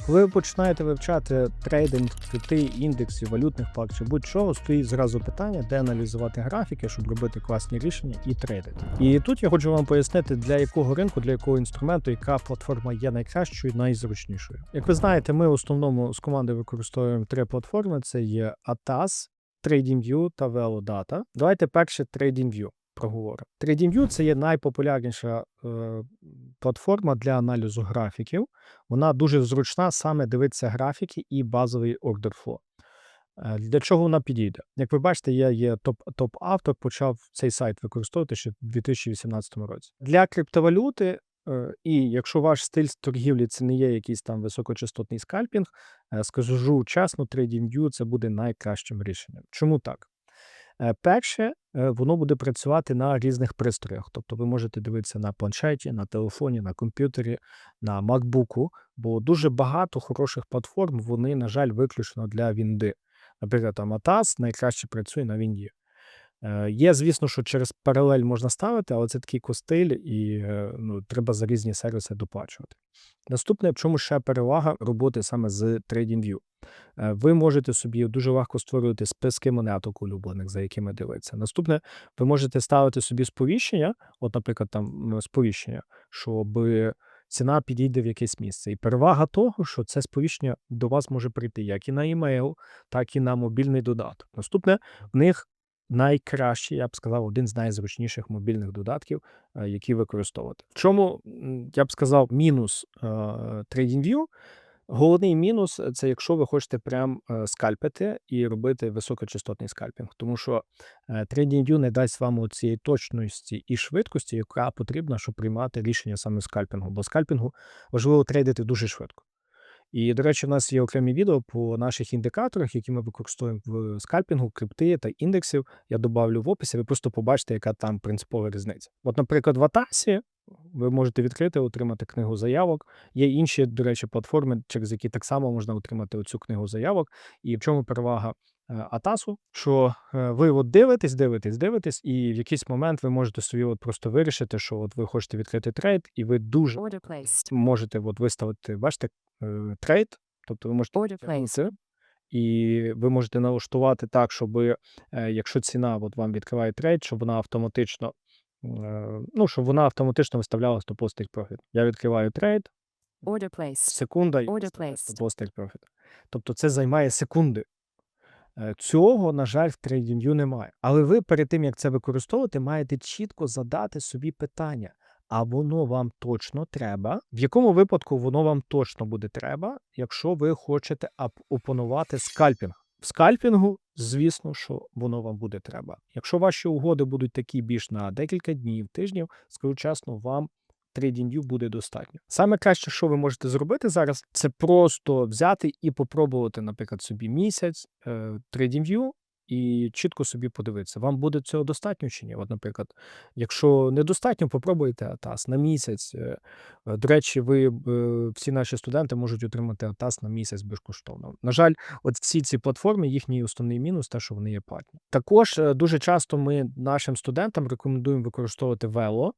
Коли ви починаєте вивчати трейдинг, крипти, індексів, валютних пар чи будь-чого, стоїть зразу питання, де аналізувати графіки, щоб робити класні рішення і трейдити. І тут я хочу вам пояснити, для якого ринку, для якого інструменту, яка платформа є найкращою, найзручнішою. Як ви знаєте, ми в основному з командою використовуємо три платформи: це є ATAS, TradingView та VeloData. Давайте перше TradingView проговоримо. TradingView – це є найпопулярніша платформа для аналізу графіків. Вона дуже зручна, саме дивитися графіки і базовий order flow. Для чого вона підійде? Як ви бачите, я є топ-автор, почав цей сайт використовувати ще в 2018 році. Для криптовалюти, і якщо ваш стиль торгівлі це не є якийсь там високочастотний скальпінг, скажу чесно, TradingView це буде найкращим рішенням. Чому так? Перше, воно буде працювати на різних пристроях. Тобто ви можете дивитися на планшеті, на телефоні, на комп'ютері, на макбуку, бо дуже багато хороших платформ, вони, на жаль, виключно для вінди. Наприклад, там ATAS найкраще працює на вінді. Є, звісно, що через паралель можна ставити, але це такий костиль і треба за різні сервіси доплачувати. Наступне, в чому ще перевага роботи саме з TradingView. Ви можете собі дуже легко створювати списки монеток улюблених, за якими дивитися. Наступне, ви можете ставити собі сповіщення, от, наприклад, там сповіщення, щоб ціна підійде в якесь місце. І перевага того, що це сповіщення до вас може прийти як і на емейл, так і на мобільний додаток. Наступне, в них найкращий, я б сказав, один з найзручніших мобільних додатків, які використовувати. В чому, я б сказав, мінус TradingView? Головний мінус – це якщо ви хочете прям скальпити і робити високочастотний скальпінг. Тому що TradingView не дасть вам цієї точності і швидкості, яка потрібна, щоб приймати рішення саме скальпінгу. Бо скальпінгу важливо трейдити дуже швидко. І, до речі, у нас є окремі відео по наших індикаторах, які ми використовуємо в скальпінгу, крипти та індексів. Я добавлю в описі, ви просто побачите, яка там принципова різниця. От, наприклад, в ATAS ви можете відкрити, отримати книгу заявок. Є інші, до речі, платформи, через які так само можна отримати оцю книгу заявок. І в чому перевага ATAS? Що ви от дивитесь, і в якийсь момент ви можете собі от просто вирішити, що от ви хочете відкрити трейд, і ви дуже можете от виставити, бачите, трейд, тобто ви можете і ви можете налаштувати так, щоб якщо ціна от вам відкриває трейд, щоб вона автоматично виставляла стоп-loss take profit. Я відкриваю трейд, секунда, і стоп-loss take profit. Тобто це займає секунди. Цього, на жаль, в TradingView немає. Але ви перед тим, як це використовувати, маєте чітко задати собі питання, а воно вам точно треба? В якому випадку воно вам точно буде треба, якщо ви хочете опанувати скальпінг? В скальпінгу, звісно, що воно вам буде треба. Якщо ваші угоди будуть такі більш на декілька днів, тижнів, скажу чесно, вам TradingView буде достатньо. Саме краще, що ви можете зробити зараз, це просто взяти і попробувати, наприклад, собі місяць TradingView і чітко собі подивитися, вам буде цього достатньо чи ні. От, наприклад, якщо недостатньо, попробуйте ATAS на місяць. До речі, всі наші студенти можуть отримати ATAS на місяць безкоштовно. На жаль, от всі ці платформи, їхній основний мінус – те, що вони є платні. Також дуже часто ми нашим студентам рекомендуємо використовувати Velo.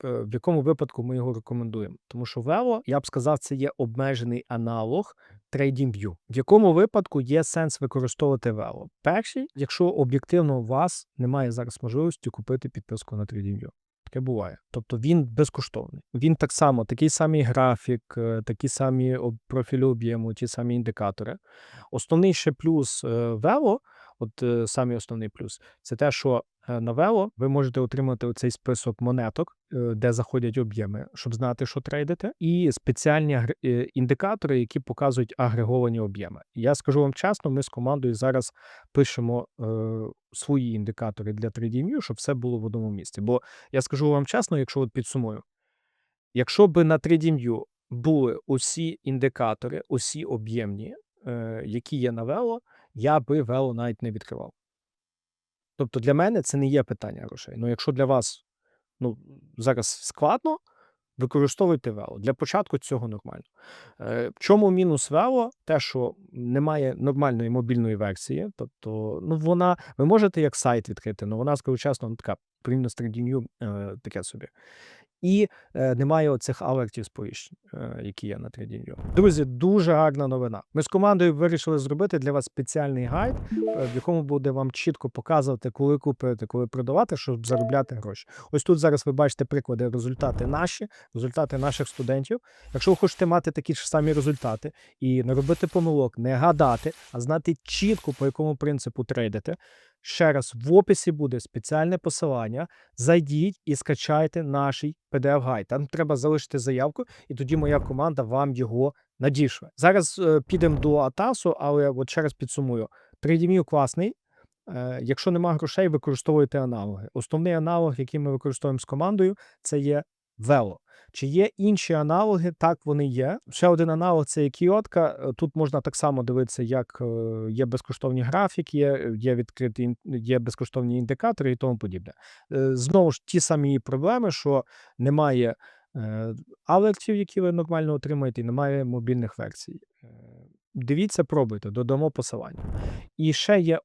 В якому випадку ми його рекомендуємо? Тому що Velo, я б сказав, це є обмежений аналог TradingView. В якому випадку є сенс використовувати Velo? Перший, якщо об'єктивно у вас немає зараз можливості купити підписку на TradingView. Таке буває. Тобто він безкоштовний. Він так само, такий самий графік, такі самі профілі об'єму, ті самі індикатори. Основний ще плюс Velo, самий основний плюс, це те, що на Velo ви можете отримати оцей список монеток, де заходять об'єми, щоб знати, що трейдите, і спеціальні індикатори, які показують агреговані об'єми. Я скажу вам чесно, ми з командою зараз пишемо свої індикатори для TradingView, щоб все було в одному місці. Бо я скажу вам чесно, якщо підсумую, якщо б на TradingView були усі індикатори, усі об'ємні, які є на Velo, я би Velo навіть не відкривав. Тобто для мене це не є питання грошей. Якщо для вас зараз складно, використовуйте Velo. Для початку цього нормально. В чому мінус Velo? Те, що немає нормальної мобільної версії. Тобто, ви можете як сайт відкрити, але вона, скажу чесно, така порівняно з TradingView таке собі. і немає оцих алертів сповіщень, які є на TradingView. Друзі, дуже гарна новина. Ми з командою вирішили зробити для вас спеціальний гайд, в якому буде вам чітко показувати, коли купити, коли продавати, щоб заробляти гроші. Ось тут зараз ви бачите приклади, результати наших студентів. Якщо ви хочете мати такі ж самі результати і не робити помилок, не гадати, а знати чітко, по якому принципу трейдити, ще раз, в описі буде спеціальне посилання. Зайдіть і скачайте наш PDF-гайд. Там треба залишити заявку, і тоді моя команда вам його надішле. Зараз підемо до Атасу, але от ще раз підсумую. TradingView класний. Якщо нема грошей, використовуйте аналоги. Основний аналог, який ми використовуємо з командою, це є Velo. Чи є інші аналоги? Так, вони є. Ще один аналог – це є Кіотка. Тут можна так само дивитися, як є безкоштовні графіки, є відкриті, є безкоштовні індикатори і тому подібне. Знову ж ті самі проблеми, що немає алертів, які ви нормально отримаєте, і немає мобільних версій. Дивіться, пробуйте, додамо посилання. І ще є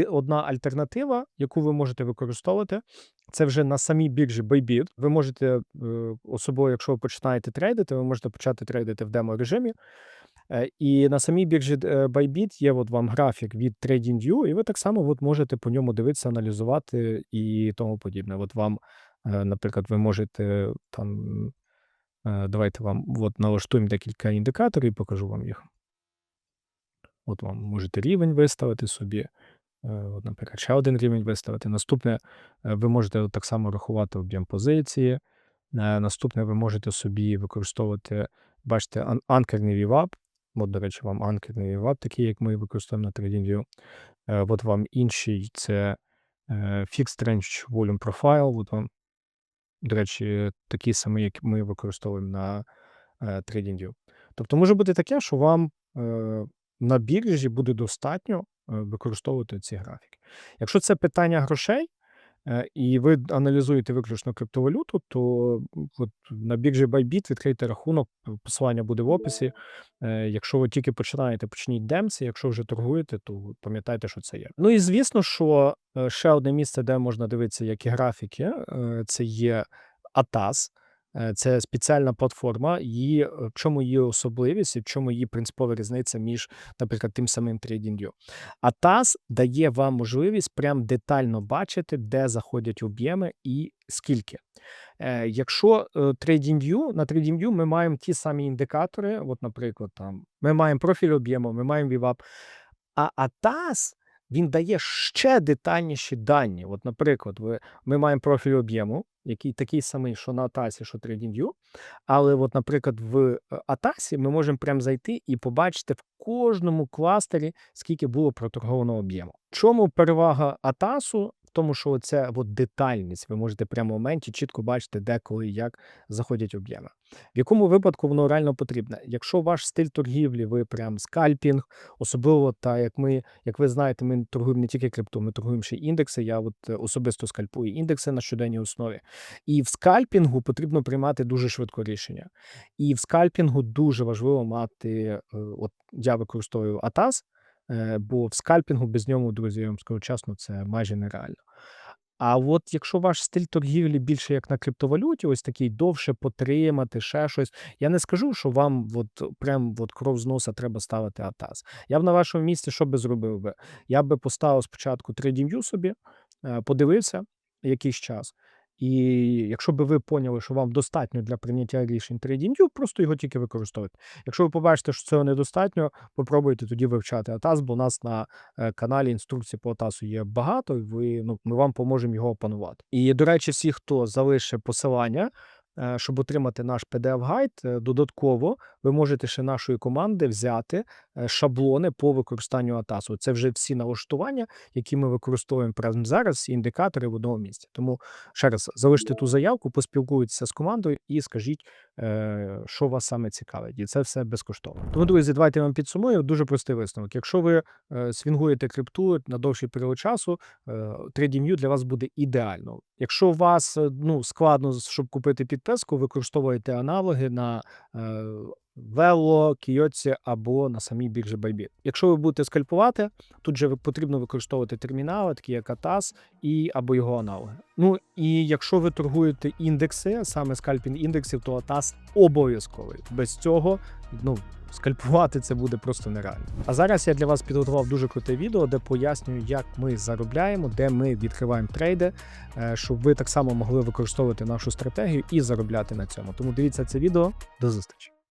одна альтернатива, яку ви можете використовувати. Це вже на самій біржі Bybit. Ви можете, особливо, якщо ви починаєте трейдити, ви можете почати трейдити в демо-режимі. І на самій біржі Bybit є от вам графік від TradingView, і ви так само от можете по ньому дивитися, аналізувати і тому подібне. От вам, наприклад, ви можете там, давайте вам от налаштуємо декілька індикаторів і покажу вам їх. От вам можете рівень виставити собі, от, наприклад, ще один рівень виставити. Наступне, ви можете так само рахувати об'єм позиції. Наступне, ви можете собі використовувати, бачите, анкерний VWAP. От, до речі, вам анкерний VWAP, такий, як ми використовуємо на TradingView. От вам інший, це Fixed Range Volume Profile. От вам, до речі, такий самий, як ми використовуємо на TradingView. Тобто може бути таке, що вам на біржі буде достатньо використовувати ці графіки. Якщо це питання грошей, і ви аналізуєте виключно криптовалюту, то от на біржі Bybit відкрийте рахунок, посилання буде в описі. Якщо ви тільки починаєте, почніть демці, якщо вже торгуєте, то пам'ятайте, що це є. Ну і звісно, що ще одне місце, де можна дивитися, які графіки, це є Atas. Це спеціальна платформа, в чому її особливість і в чому її принципова різниця між, наприклад, тим самим TradingView. Atas дає вам можливість прям детально бачити, де заходять об'єми і скільки. Якщо на TradingView ми маємо ті самі індикатори, от, наприклад, там ми маємо профіль об'єму, ми маємо VWAP, а Atas він дає ще детальніші дані. От, наприклад, ми маємо профіль об'єму, який такий самий, що на Атасі, що TradingView. Але, от, наприклад, в Атасі ми можемо прямо зайти і побачити в кожному кластері, скільки було проторгованого об'єму. Чому перевага Атасу? В тому, що це от детальність. Ви можете прямо в моменті чітко бачити, де, коли, як заходять об'єми. В якому випадку воно реально потрібне? Якщо ваш стиль торгівлі, ви прям скальпінг, особливо, як ви знаєте, ми торгуємо не тільки крипту, ми торгуємо ще й індекси. Я от особисто скальпую індекси на щоденній основі. І в скальпінгу потрібно приймати дуже швидко рішення. І в скальпінгу дуже важливо мати, от я використовую Atas, бо в скальпінгу без нього, друзі, я вам скажу чесно, це майже нереально. А от якщо ваш стиль торгівлі більше як на криптовалюті, ось такий довше потримати, ще щось, я не скажу, що вам прям кров з носа треба ставити Atas. Я б на вашому місці що би зробив би? Я би поставив спочатку TradingView собі, подивився якийсь час. І якщо би ви поняли, що вам достатньо для прийняття рішень TradingView, просто його тільки використовуйте. Якщо ви побачите, що цього недостатньо, попробуйте тоді вивчати Atas, бо у нас на каналі інструкцій по Atas є багато, і ми вам поможемо його опанувати. І, до речі, всі, хто залишить посилання, щоб отримати наш PDF-гайд, додатково ви можете ще нашої команди взяти шаблони по використанню Атасу. Це вже всі налаштування, які ми використовуємо прямо зараз, всі індикатори в одному місці. Тому ще раз, залиште ту заявку, поспілкуйтеся з командою і скажіть, що вас саме цікавить. І це все безкоштовно. Тому, друзі, давайте я вам підсумую. Дуже простий висновок. Якщо ви свінгуєте крипту на довший період часу, TradingView для вас буде ідеально. Якщо у вас складно, щоб купити підписку, використовуєте аналоги на Velo, Kiotsі або на самій біржі Bybit. Якщо ви будете скальпувати, тут же потрібно використовувати термінали, такі як ATAS і або його аналоги. Ну і якщо ви торгуєте індекси, саме скальпінг індексів, то ATAS обов'язковий. Без цього, скальпувати це буде просто нереально. А зараз я для вас підготував дуже круте відео, де пояснюю, як ми заробляємо, де ми відкриваємо трейди, щоб ви так само могли використовувати нашу стратегію і заробляти на цьому. Тому дивіться це відео. До зустрічі!